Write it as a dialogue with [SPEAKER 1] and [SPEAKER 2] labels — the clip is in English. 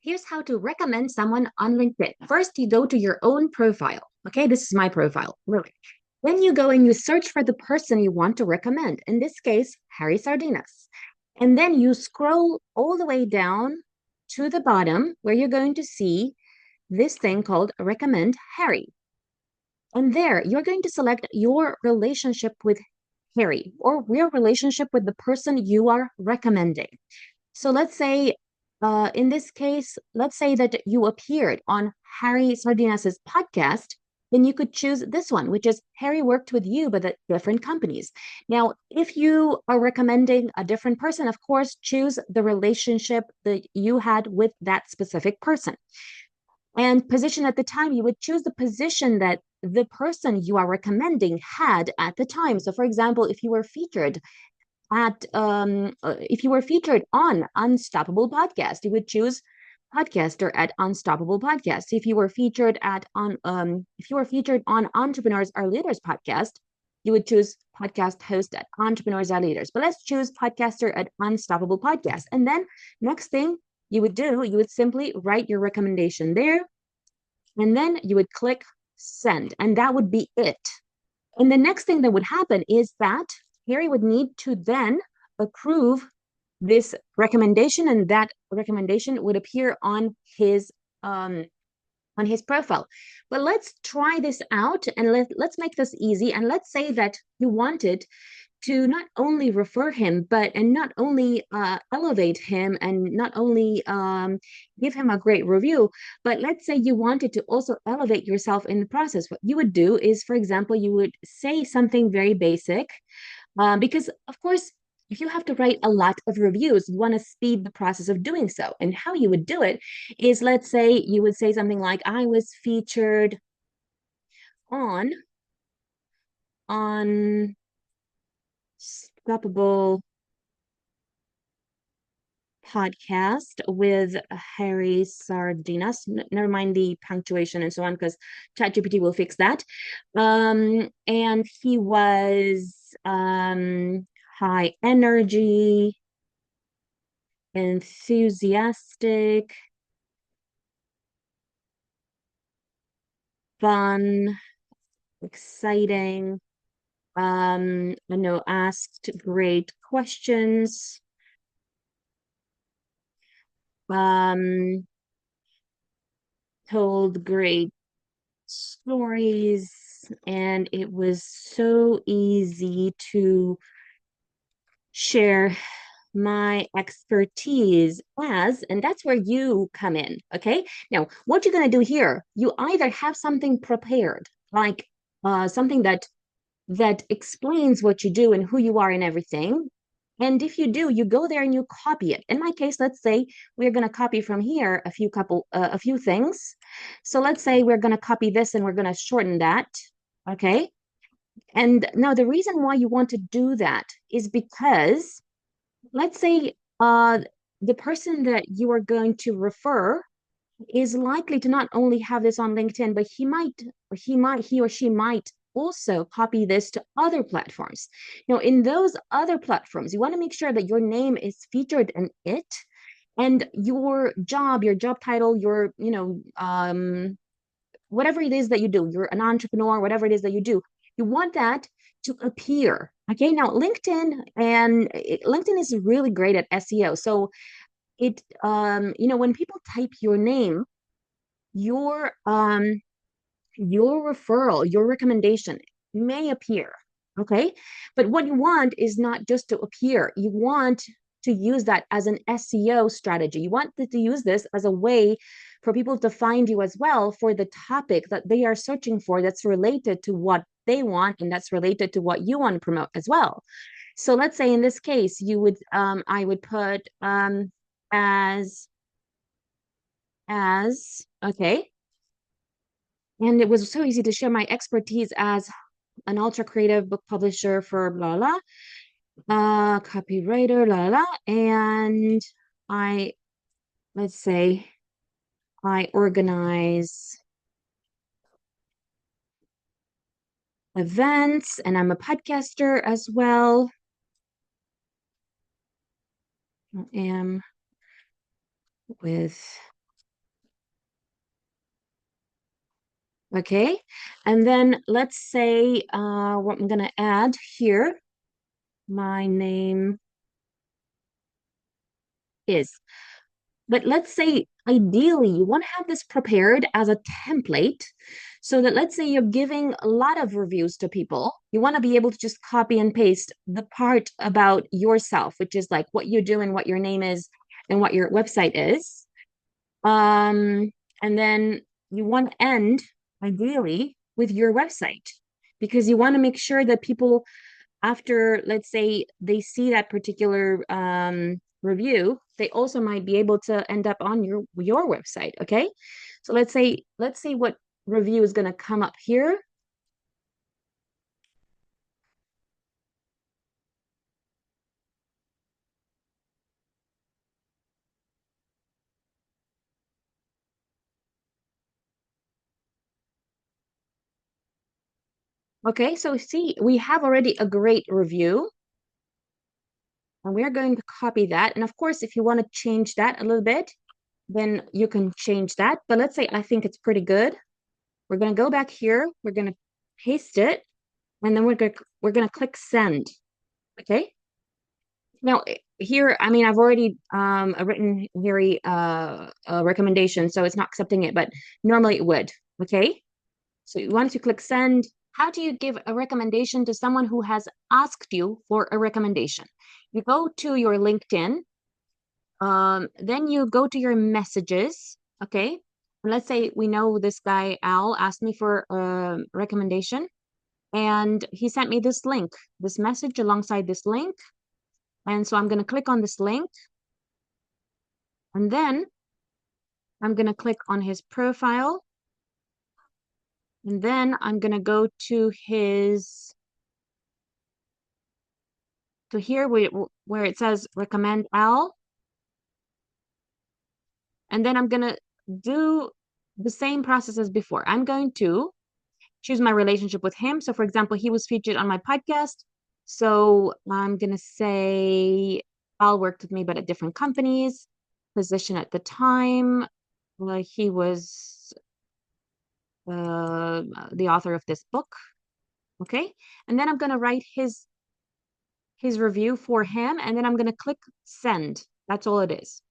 [SPEAKER 1] here's how to recommend someone on LinkedIn. First, you go to your own profile. Okay, this is my profile, really. Then you go and you search for the person you want to recommend. In this case, Harry Sardinas. And then you scroll all the way down to the bottom where you're going to see this thing called Recommend Harry. And there, you're going to select your relationship with Harry or your relationship with the person you are recommending. So let's say, in this case, let's say that you appeared on Harry Sardinas's podcast, then you could choose this one, which is Harry worked with you, but at different companies. Now, if you are recommending a different person, of course, choose the relationship that you had with that specific person. And position at the time, you would choose the position that the person you are recommending had at the time. So, for example, if you were featured on Unstoppable Podcast, you would choose podcaster at Unstoppable Podcast. If you were featured on Entrepreneurs Are Leaders podcast, you would choose podcast host at Entrepreneurs Are Leaders. But let's choose podcaster at Unstoppable Podcast. And then next thing you would simply write your recommendation there, and then you would click send, and that would be it. And the next thing that would happen is that Harry would need to then approve this recommendation, and that recommendation would appear on his profile. But let's try this out and let's make this easy. And let's say that you wanted to not only refer him, and not only elevate him and not only give him a great review, but let's say you wanted to also elevate yourself in the process. What you would do is, for example, you would say something very basic, because, of course, if you have to write a lot of reviews, you want to speed the process of doing so. And how you would do it is, let's say you would say something like, I was featured on Unstoppable podcast with Harry Sardinas. Never mind the punctuation and so on, because ChatGPT will fix that. And he was high energy, enthusiastic, fun, exciting. Asked great questions. Told great stories, and it was so easy to share my expertise and that's where you come in. Okay, now what you're going to do here, you either have something prepared, like something that explains what you do and who you are and everything. And if you do, you go there and you copy it. In my case, let's say we're going to copy from here a few things. So let's say we're going to copy this and we're going to shorten that. Okay. And now the reason why you want to do that is because, let's say the person that you are going to refer is likely to not only have this on LinkedIn, but he or she might also copy this to other platforms. Now, in those other platforms, you want to make sure that your name is featured in it, and your job title, whatever it is that you do, you're an entrepreneur, whatever it is that you do, you want that to appear. Okay, now LinkedIn is really great at SEO. So when people type your name, your referral, your recommendation may appear. Okay, but what you want is not just to appear. You want to use that as an SEO strategy. You want to use this as a way for people to find you as well for the topic that they are searching for, that's related to what they want and that's related to what you want to promote as well. So let's say in this case, I would put as okay. And it was so easy to share my expertise as an ultra creative book publisher for blah blah, copywriter, blah blah, and I let's say I organize events and I'm a podcaster as well. I am with Okay. And then let's say what I'm gonna add here, my name is. But let's say ideally you want to have this prepared as a template so that let's say you're giving a lot of reviews to people. You want to be able to just copy and paste the part about yourself, which is like what you do and what your name is and what your website is. Um, and then you want to end ideally with your website because you want to make sure that people after, let's say, they see that particular review, they also might be able to end up on your website. Okay. So let's say what review is going to come up here. Okay, so see, we have already a great review, and we're going to copy that. And of course, if you want to change that a little bit, then you can change that. But let's say I think it's pretty good. We're going to go back here. We're going to paste it, and then we're going to click send. Okay. Now, here, I mean, I've already written here a recommendation, so it's not accepting it, but normally it would. Okay. So you want to click send. How do you give a recommendation to someone who has asked you for a recommendation? You go to your LinkedIn, then you go to your messages. Okay. Let's say we know this guy, Al, asked me for a recommendation, and he sent me this link, this message alongside this link. And so I'm going to click on this link. And then I'm going to click on his profile. And then I'm going to go to to here where it says recommend Al. And then I'm going to do the same process as before. I'm going to choose my relationship with him. So, for example, he was featured on my podcast. So I'm going to say Al worked with me, but at different companies. Position at the time. He was the author of this book. Okay. And then I'm going to write his review for him. And then I'm going to click send. That's all it is.